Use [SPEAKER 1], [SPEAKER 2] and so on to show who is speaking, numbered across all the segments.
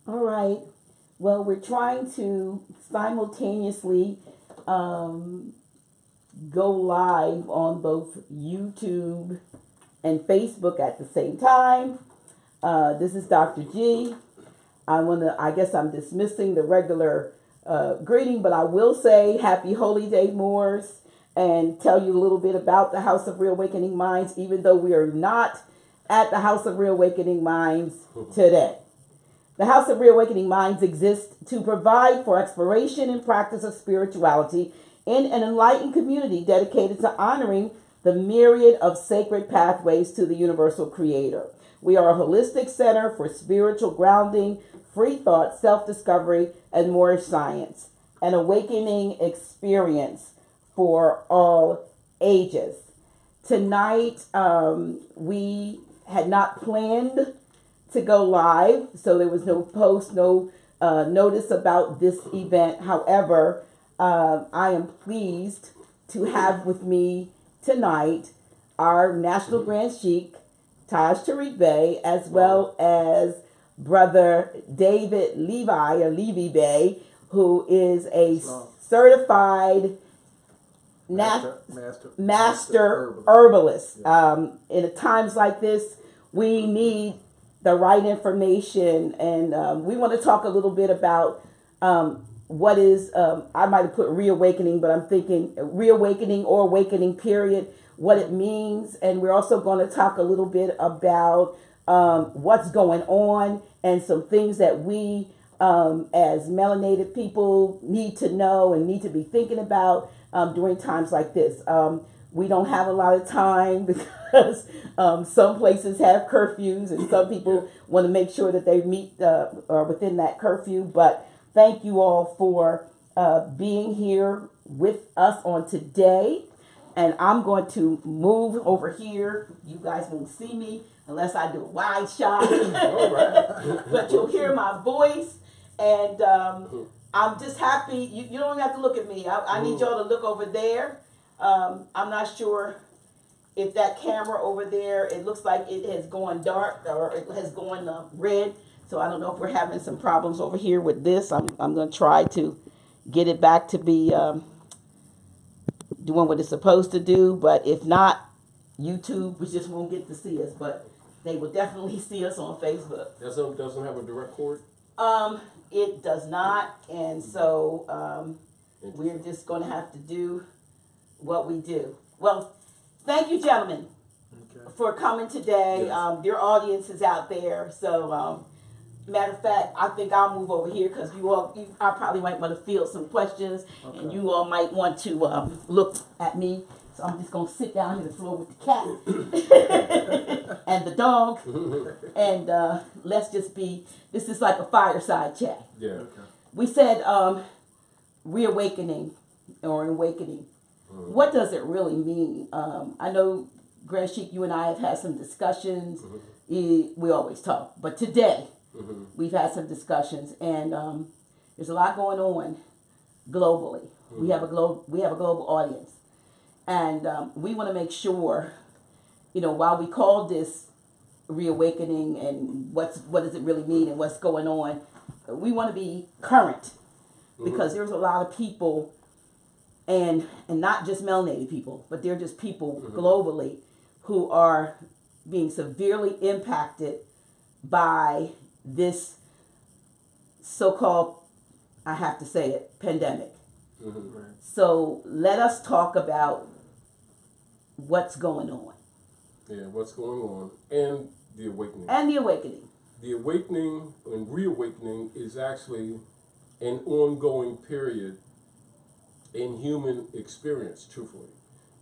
[SPEAKER 1] All right. Well, we're trying to simultaneously um, go live on both YouTube and Facebook at the same time. This is Dr. G. I guess I'm dismissing the regular greeting, but I will say Happy Holy Day, Moors, and tell you a little bit about the House of Reawakening Minds, even though we are not at the House of Reawakening Minds today. The House of Reawakening Minds exists to provide for exploration and practice of spirituality in an enlightened community dedicated to honoring the myriad of sacred pathways to the universal creator. We are a holistic center for spiritual grounding, free thought, self-discovery, and more science. An awakening experience for all ages. Tonight, we had not planned to go live, so there was no post, no notice about this event. However, I am pleased to have with me tonight our National Grand Sheik, Tarik Bey, as well as Brother David Levi, or Levy Bey, who is a certified master herbalist. In times like this, we need the right information, and we want to talk a little bit about what is, I might have put reawakening, but I'm thinking reawakening or awakening period, what it means. And we're also going to talk a little bit about what's going on and some things that we as melanated people need to know and need to be thinking about during times like this. We don't have a lot of time because some places have curfews and some people want to make sure that they meet within that curfew. But thank you all for being here with us on today. And I'm going to move over here. You guys won't see me unless I do a wide shot. But you'll hear my voice. And I'm just happy. You don't have to look at me. I need y'all to look over there. I'm not sure if that camera over there, it looks like it has gone dark or it has gone red. So I don't know if we're having some problems over here with this. I'm going to try to get it back to be doing what it's supposed to do. But if not, YouTube, we just won't get to see us. But they will definitely see us on Facebook.
[SPEAKER 2] Doesn't have a direct cord?
[SPEAKER 1] It does not. And so we're just going to have to do what we do. Well, thank you, gentlemen, for coming today. Yes. Your audience is out there. So, matter of fact, I think I'll move over here because I probably might want to field some questions, and you all might want to look at me. So I'm just going to sit down here on the floor with the cat and the dog, and let's just this is like a fireside chat.
[SPEAKER 2] Yeah. Okay.
[SPEAKER 1] We said reawakening or awakening. What does it really mean? I know, Grand Sheik, you and I have had some discussions. We always talk. But today, we've had some discussions. And there's a lot going on globally. We have a global audience. And we want to make sure, while we call this reawakening and what does it really mean and what's going on, we want to be current. Because there's a lot of people, and not just melanated people, but they're just people globally who are being severely impacted by this so-called, I have to say it, pandemic. Right. So let us talk about what's going on.
[SPEAKER 2] Yeah, what's going on, and the awakening.
[SPEAKER 1] The
[SPEAKER 2] awakening and reawakening is actually an ongoing period in human experience, truthfully.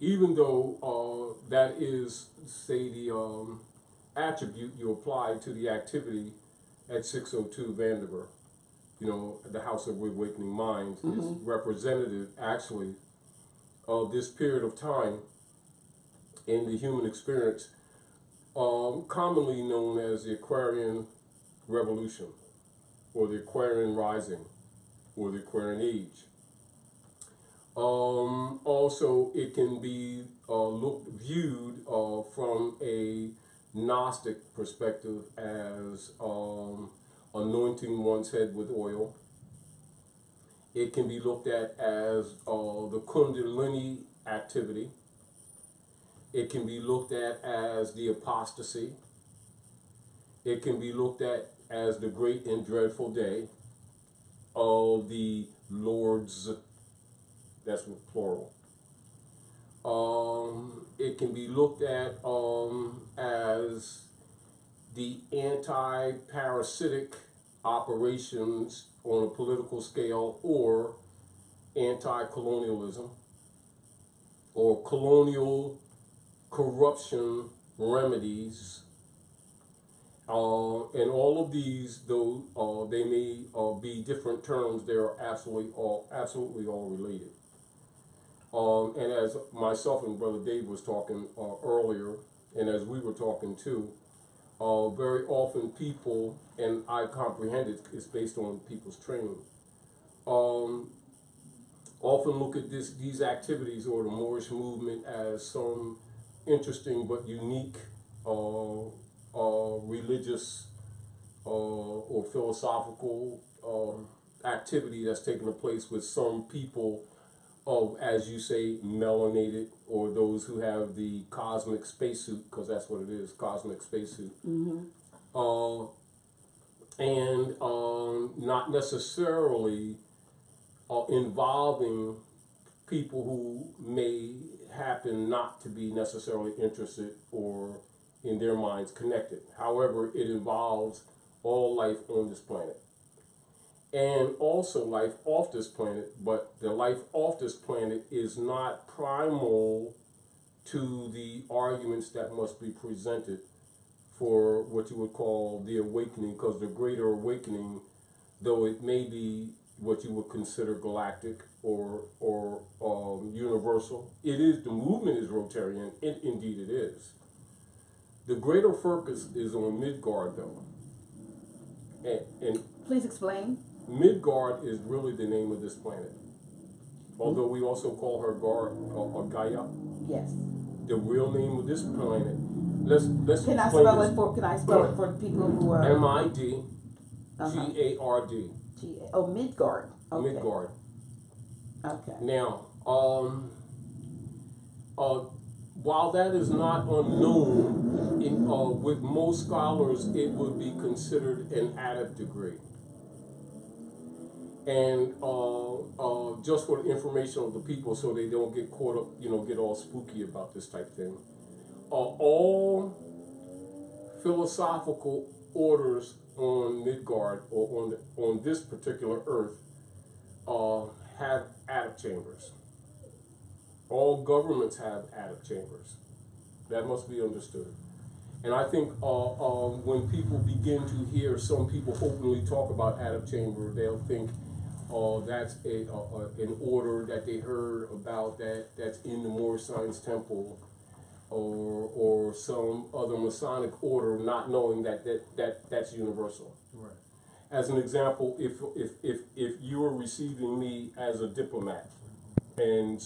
[SPEAKER 2] Even though that is, say, the attribute you apply to the activity at 602 Vanderbilt, the House of Reawakening Minds is representative, actually, of this period of time in the human experience, commonly known as the Aquarian Revolution, or the Aquarian Rising, or the Aquarian Age. Also, it can be viewed from a Gnostic perspective as anointing one's head with oil. It can be looked at as the Kundalini activity. It can be looked at as the apostasy. It can be looked at as the great and dreadful day of the Lord's, that's with plural. It can be looked at as the anti-parasitic operations on a political scale, or anti-colonialism, or colonial corruption remedies. And all of these, though they may be different terms, they are absolutely all related. And as myself and Brother Dave was talking earlier, and as we were talking too, very often people, and I comprehend it's based on people's training, often look at these activities or the Moorish movement as some interesting but unique religious or philosophical activity that's taking place with some people of, as you say, melanated, or those who have the cosmic spacesuit, because that's what it is, cosmic spacesuit. And not necessarily involving people who may happen not to be necessarily interested or in their minds connected. However, it involves all life on this planet. And also life off this planet, but the life off this planet is not primal to the arguments that must be presented for what you would call the awakening, because the greater awakening, though it may be what you would consider galactic or universal, it is, the movement is Rotarian, indeed it is. The greater focus is on Midgard, though. And
[SPEAKER 1] Please explain.
[SPEAKER 2] Midgard is really the name of this planet. Although we also call her Gaia.
[SPEAKER 1] Yes.
[SPEAKER 2] The real name of this planet. Let's
[SPEAKER 1] Can I
[SPEAKER 2] explain
[SPEAKER 1] spell
[SPEAKER 2] this.
[SPEAKER 1] it for? Can I spell it for the people who are?
[SPEAKER 2] MIDGARD.
[SPEAKER 1] Oh, Midgard. Okay.
[SPEAKER 2] Midgard.
[SPEAKER 1] Okay.
[SPEAKER 2] Now, while that is not unknown, with most scholars, it would be considered an addict degree. And just for the information of the people, so they don't get caught up, get all spooky about this type thing. All philosophical orders on Midgard, or on this particular Earth, have attic chambers. All governments have attic chambers. That must be understood. And I think when people begin to hear some people openly talk about attic chamber, they'll think, that's an order that they heard about that's in the Moorish Science Temple, or some other Masonic order, not knowing that's universal.
[SPEAKER 3] Right.
[SPEAKER 2] As an example, if you were receiving me as a diplomat, and